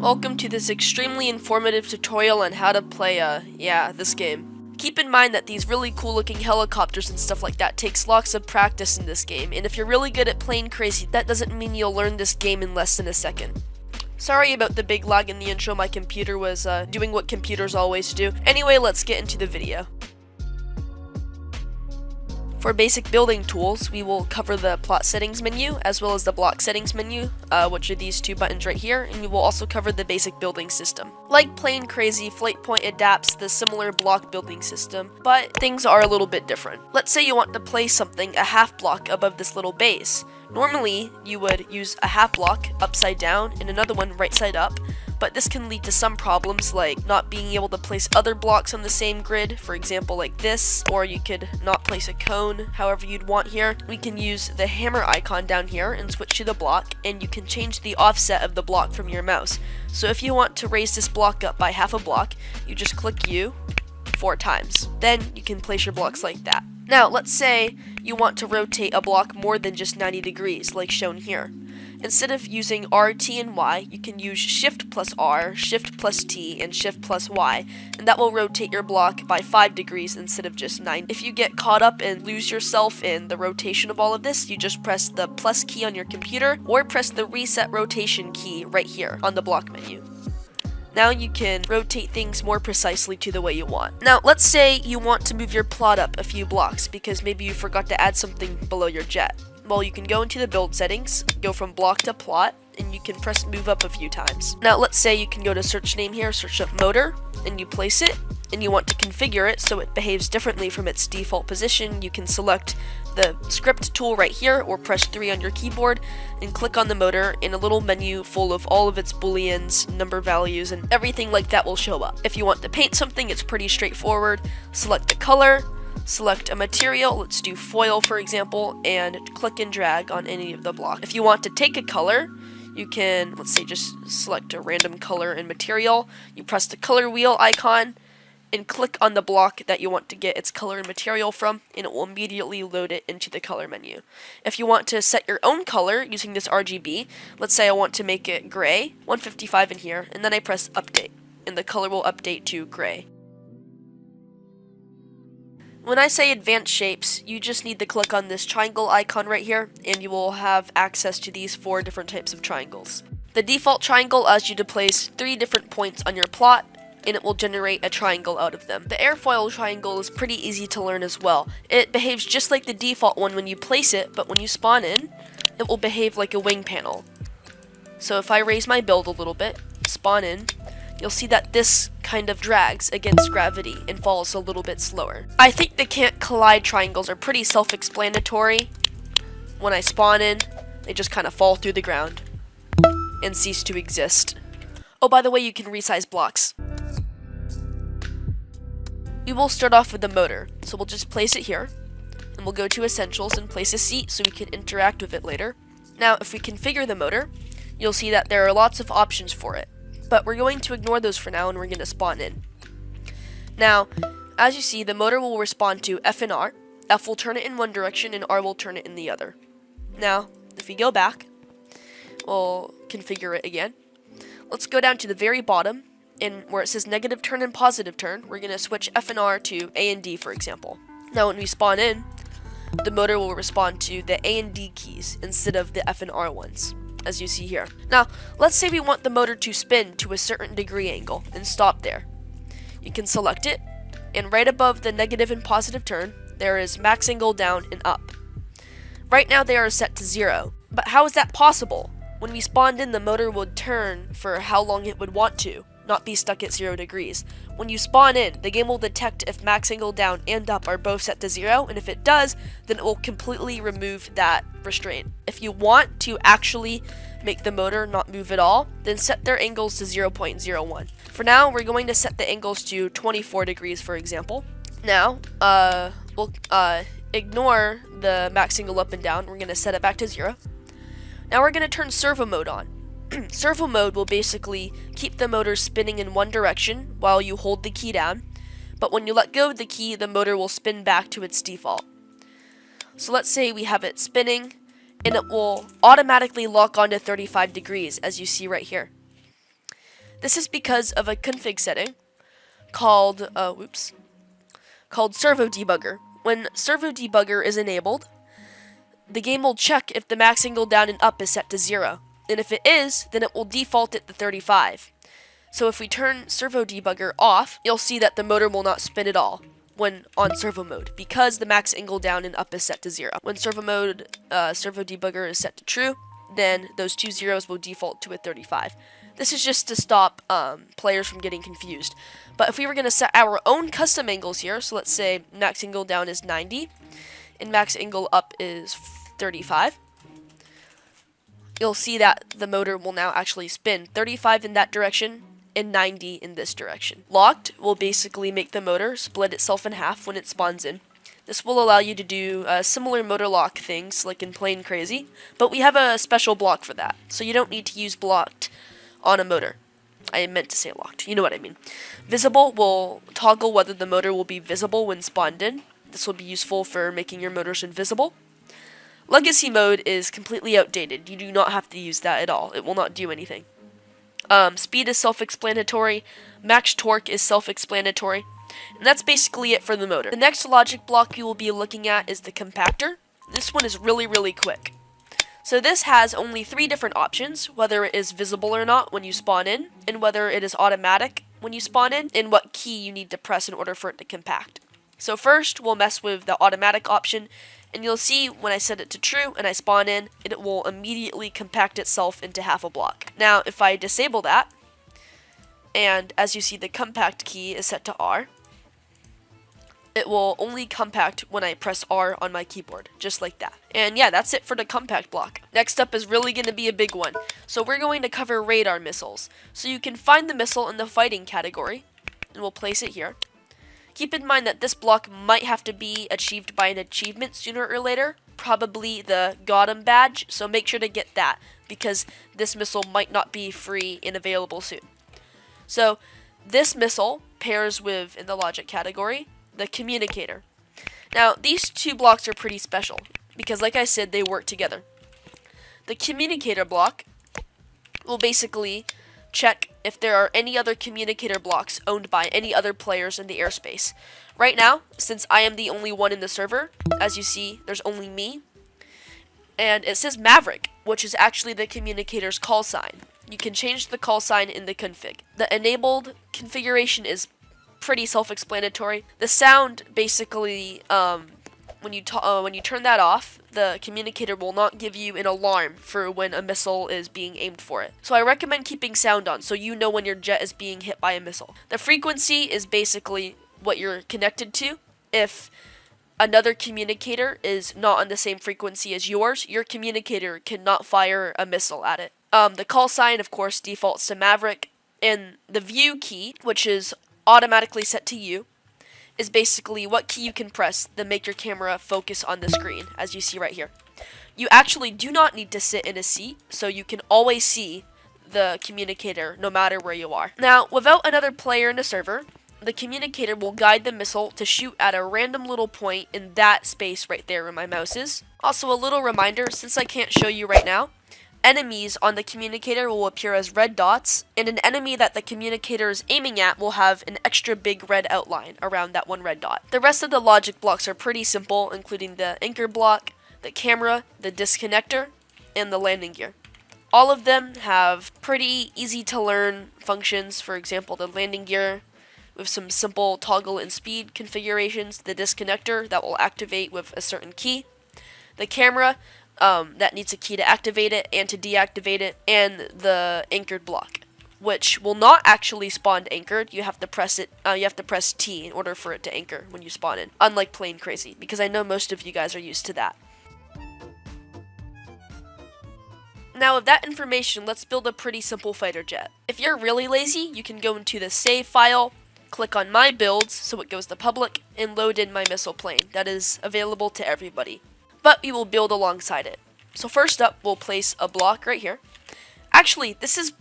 Welcome to this extremely informative tutorial on how to play, this game. Keep in mind that these really cool looking helicopters and stuff like that takes lots of practice in this game, and if you're really good at playing crazy, that doesn't mean you'll learn this game in less than a second. Sorry about the big lag in the intro, my computer was doing what computers always do. Anyway, let's get into the video. For basic building tools, we will cover the plot settings menu as well as the block settings menu, which are these two buttons right here, and we will also cover the basic building system. Like Plain Crazy, Flightpoint adapts the similar block building system, but things are a little bit different. Let's say you want to place something a half block above this little base. Normally, you would use a half block upside down and another one right side up, but this can lead to some problems like not being able to place other blocks on the same grid, for example like this, or you could not place a cone however you'd want here. We can use the hammer icon down here and switch to the block, and you can change the offset of the block from your mouse. So if you want to raise this block up by half a block, you just click U 4 times. Then you can place your blocks like that. Now let's say you want to rotate a block more than just 90 degrees like shown here. Instead of using R, T, and Y, you can use Shift plus R, Shift plus T, and Shift plus Y, and that will rotate your block by 5 degrees instead of just 9. If you get caught up and lose yourself in the rotation of all of this, you just press the plus key on your computer, or press the reset rotation key right here on the block menu. Now you can rotate things more precisely to the way you want. Now let's say you want to move your plot up a few blocks because maybe you forgot to add something below your jet. Well, you can go into the build settings, go from block to plot, and you can press move up a few times. Now let's say you can go to search name here, search up motor, and you place it, and you want to configure it so it behaves differently from its default position. You can select the script tool right here, or press 3 on your keyboard, and click on the motor, and a little menu full of all of its booleans, number values, and everything like that will show up. If you want to paint something, it's pretty straightforward. Select the color, select a material, let's do foil for example, and click and drag on any of the blocks. If you want to take a color, you can, let's say, just select a random color and material. You press the color wheel icon and click on the block that you want to get its color and material from, and it will immediately load it into the color menu. If you want to set your own color using this RGB, let's say I want to make it gray, 155 in here, and then I press update, and the color will update to gray. When I say advanced shapes, you just need to click on this triangle icon right here, and you will have access to these 4 different types of triangles. The default triangle allows you to place 3 different points on your plot, and it will generate a triangle out of them. The airfoil triangle is pretty easy to learn as well. It behaves just like the default one when you place it, but when you spawn in, it will behave like a wing panel. So if I raise my build a little bit, spawn in, you'll see that this kind of drags against gravity and falls a little bit slower. I think the can't collide triangles are pretty self-explanatory. When I spawn in, they just kind of fall through the ground and cease to exist. Oh, by the way, you can resize blocks. We will start off with the motor, so we'll just place it here, and we'll go to Essentials and place a seat so we can interact with it later. Now, if we configure the motor, you'll see that there are lots of options for it, but we're going to ignore those for now, and we're going to spawn in. Now, as you see, the motor will respond to F and R. F will turn it in one direction, and R will turn it in the other. Now, if we go back, we'll configure it again. Let's go down to the very bottom, and where it says negative turn and positive turn, we're going to switch F and R to A and D, for example. Now, when we spawn in, the motor will respond to the A and D keys instead of the F and R ones, as you see here. Now, let's say we want the motor to spin to a certain degree angle and stop there. You can select it, and right above the negative and positive turn, there is max angle down and up. Right now they are set to 0, but how is that possible? When we spawned in, the motor would turn for how long it would want to, not be stuck at 0 degrees. When you spawn in, the game will detect if max angle down and up are both set to 0, and if it does, then it will completely remove that restraint. If you want to actually make the motor not move at all, then set their angles to 0.01. For now, we're going to set the angles to 24 degrees, for example. Now, we'll ignore the max angle up and down. We're going to set it back to 0. Now we're going to turn servo mode on. Servo mode will basically keep the motor spinning in one direction while you hold the key down, but when you let go of the key, the motor will spin back to its default. So let's say we have it spinning, and it will automatically lock onto 35 degrees, as you see right here. This is because of a config setting called servo debugger. When servo debugger is enabled, the game will check if the max angle down and up is set to 0. And if it is, then it will default it to 35. So if we turn servo debugger off, you'll see that the motor will not spin at all when on servo mode, because the max angle down and up is set to 0. When servo debugger is set to true, then those two zeros will default to a 35. This is just to stop players from getting confused. But if we were going to set our own custom angles here, so let's say max angle down is 90, and max angle up is 35, you'll see that the motor will now actually spin 35 in that direction and 90 in this direction. Locked will basically make the motor split itself in half when it spawns in. This will allow you to do similar motor lock things like in Plane Crazy, but we have a special block for that, so you don't need to use blocked on a motor. I meant to say locked, you know what I mean. Visible will toggle whether the motor will be visible when spawned in. This will be useful for making your motors invisible. Legacy mode is completely outdated. You do not have to use that at all. It will not do anything. Speed is self-explanatory. Max torque is self-explanatory. And that's basically it for the motor. The next logic block you will be looking at is the compactor. This one is really, really quick. So this has only 3 different options, whether it is visible or not when you spawn in, and whether it is automatic when you spawn in, and what key you need to press in order for it to compact. So first, we'll mess with the automatic option, and you'll see when I set it to true and I spawn in, it will immediately compact itself into half a block. Now, if I disable that, and as you see the compact key is set to R, it will only compact when I press R on my keyboard, just like that. And yeah, that's it for the compact block. Next up is really going to be a big one. So we're going to cover radar missiles. So you can find the missile in the fighting category, and we'll place it here. Keep in mind that this block might have to be achieved by an achievement sooner or later, probably the Got 'em badge, so make sure to get that, because this missile might not be free and available soon. So this missile pairs with, in the logic category, the communicator. Now, these 2 blocks are pretty special, because like I said, they work together. The communicator block will basically check if there are any other communicator blocks owned by any other players in the airspace. Right now, since I am the only one in the server, as you see, there's only me, and it says Maverick, which is actually the communicator's call sign. You can change the call sign in the config. The enabled configuration is pretty self-explanatory. The sound basically, when you turn that off, the communicator will not give you an alarm for when a missile is being aimed for it. So I recommend keeping sound on so you know when your jet is being hit by a missile. The frequency is basically what you're connected to. If another communicator is not on the same frequency as yours, your communicator cannot fire a missile at it. The call sign, of course, defaults to Maverick, and the view key, which is automatically set to you, is basically what key you can press to make your camera focus on the screen, as you see right here. You actually do not need to sit in a seat, so you can always see the communicator no matter where you are. Now, without another player in the server, the communicator will guide the missile to shoot at a random little point in that space right there where my mouse is. Also, a little reminder, since I can't show you right now, enemies on the communicator will appear as red dots, and an enemy that the communicator is aiming at will have an extra big red outline around that one red dot. The rest of the logic blocks are pretty simple, including the anchor block, the camera, the disconnector, and the landing gear. All of them have pretty easy to learn functions. For example, the landing gear with some simple toggle and speed configurations, the disconnector that will activate with a certain key, the camera that needs a key to activate it and to deactivate it, and the anchored block, which will not actually spawn anchored. You have to press it. You have to press T in order for it to anchor when you spawn in. Unlike Plane Crazy, because I know most of you guys are used to that. Now, with that information, let's build a pretty simple fighter jet. If you're really lazy, you can go into the save file, click on my builds so it goes to public, and load in my missile plane. That is available to everybody, but we will build alongside it. So first up, we'll place a block right here. Actually, this is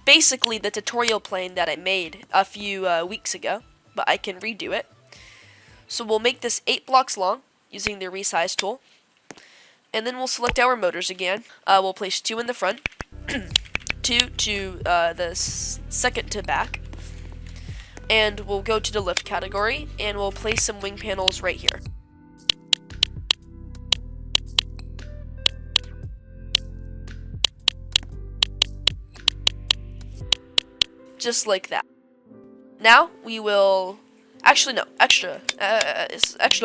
basically the tutorial plane that I made a few weeks ago, but I can redo it. So we'll make this 8 blocks long using the resize tool, and then we'll select our motors again. We'll place 2 in the front, 2 2 to the second to back. And we'll go to the lift category, and we'll place some wing panels right here. Just like that. Now we will, actually no, extra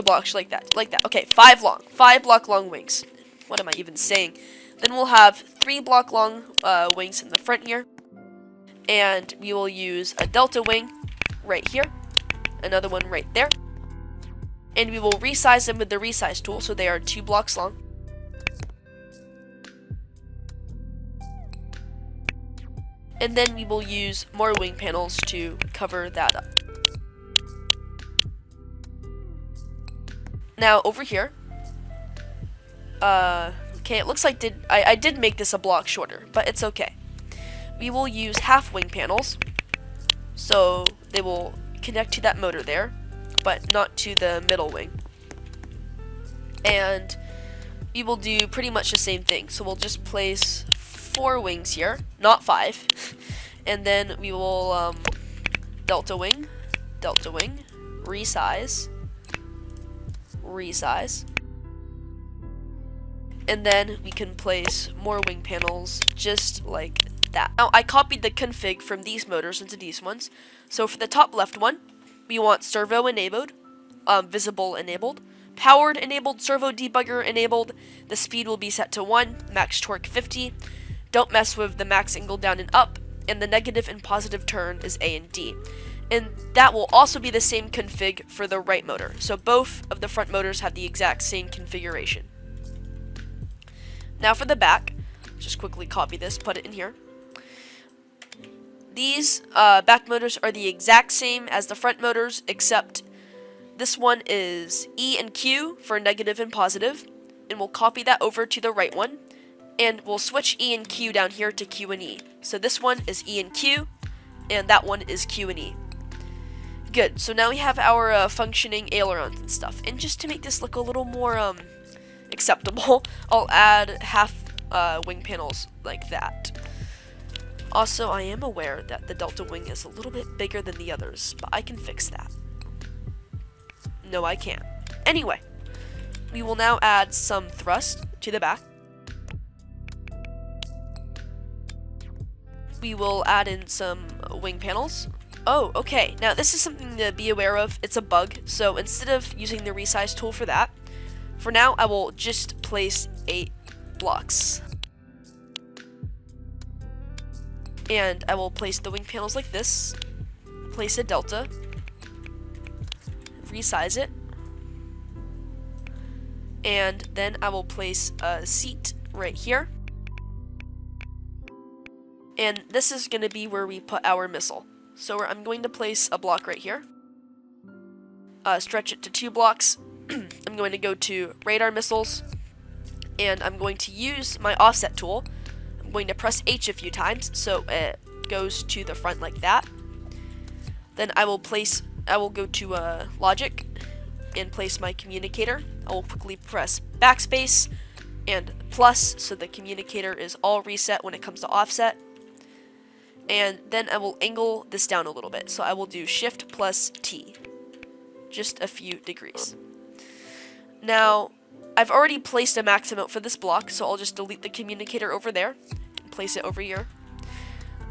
blocks like that, Okay, 5 block long wings. What am I even saying? Then we'll have 3 block long wings in the front here, and we will use a delta wing right here, another one right there, and we will resize them with the resize tool so they are 2 blocks long. And then we will use more wing panels to cover that up. Now over here, okay, it looks like I did make this a block shorter, but it's okay. We will use half wing panels, so they will connect to that motor there, but not to the middle wing. And we will do pretty much the same thing. So we'll just place 4 wings here, not 5, and then we will delta wing, resize, and then we can place more wing panels just like that. Now I copied the config from these motors into these ones. So for the top left one, we want servo enabled, visible enabled, powered enabled, servo debugger enabled. The speed will be set to 1, max torque 50. Don't mess with the max angle down and up, and the negative and positive turn is A and D. And that will also be the same config for the right motor. So both of the front motors have the exact same configuration. Now for the back, just quickly copy this, put it in here. These back motors are the exact same as the front motors, except this one is E and Q for negative and positive, and we'll copy that over to the right one. And we'll switch E and Q down here to Q and E. So this one is E and Q, and that one is Q and E. Good, so now we have our functioning ailerons and stuff. And just to make this look a little more acceptable, I'll add half wing panels like that. Also, I am aware that the delta wing is a little bit bigger than the others, but I can fix that. No, I can't. Anyway, we will now add some thrust to the back. We will add in some wing panels. Oh, okay. Now this is something to be aware of. It's a bug, so instead of using the resize tool for that, for now I will just place 8 blocks. And I will place the wing panels like this, place a delta, resize it, and then I will place a seat right here. And this is going to be where we put our missile. So I'm going to place a block right here. Stretch it to 2 blocks. I'm going to go to radar missiles. And I'm going to use my offset tool. I'm going to press H a few times so it goes to the front like that. Then I will go to logic and place my communicator. I will quickly press backspace and plus so the communicator is all reset when it comes to offset. And then I will angle this down a little bit. So I will do Shift plus T. Just a few degrees. Now, I've already placed a max amount for this block, so I'll just delete the communicator over there and place it over here.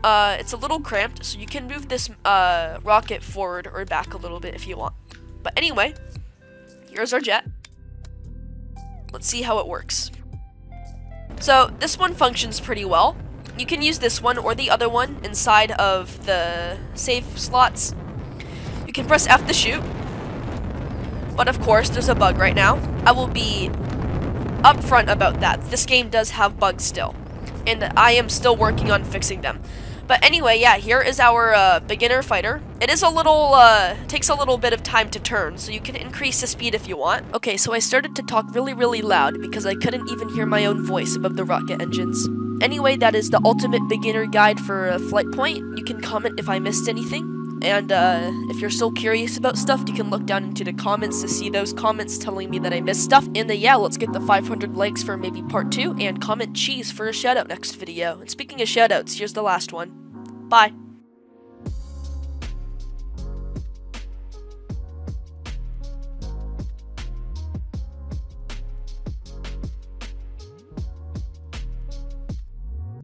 It's a little cramped, so you can move this rocket forward or back a little bit if you want. But anyway, here's our jet. Let's see how it works. So this one functions pretty well. You can use this one or the other one inside of the save slots. You can press F to shoot. But of course, there's a bug right now. I will be upfront about that. This game does have bugs still. And I am still working on fixing them. But anyway, yeah, here is our beginner fighter. It is a little, takes a little bit of time to turn, so you can increase the speed if you want. Okay, so I started to talk really loud because I couldn't even hear my own voice above the rocket engines. Anyway, that is the ultimate beginner guide for Flightpoint. You can comment if I missed anything. And if you're still curious about stuff, you can look down into the comments to see those comments telling me that I missed stuff. And yeah, let's get the 500 likes for maybe part 2, and comment cheese for a shoutout next video. And speaking of shoutouts, here's the last one. Bye.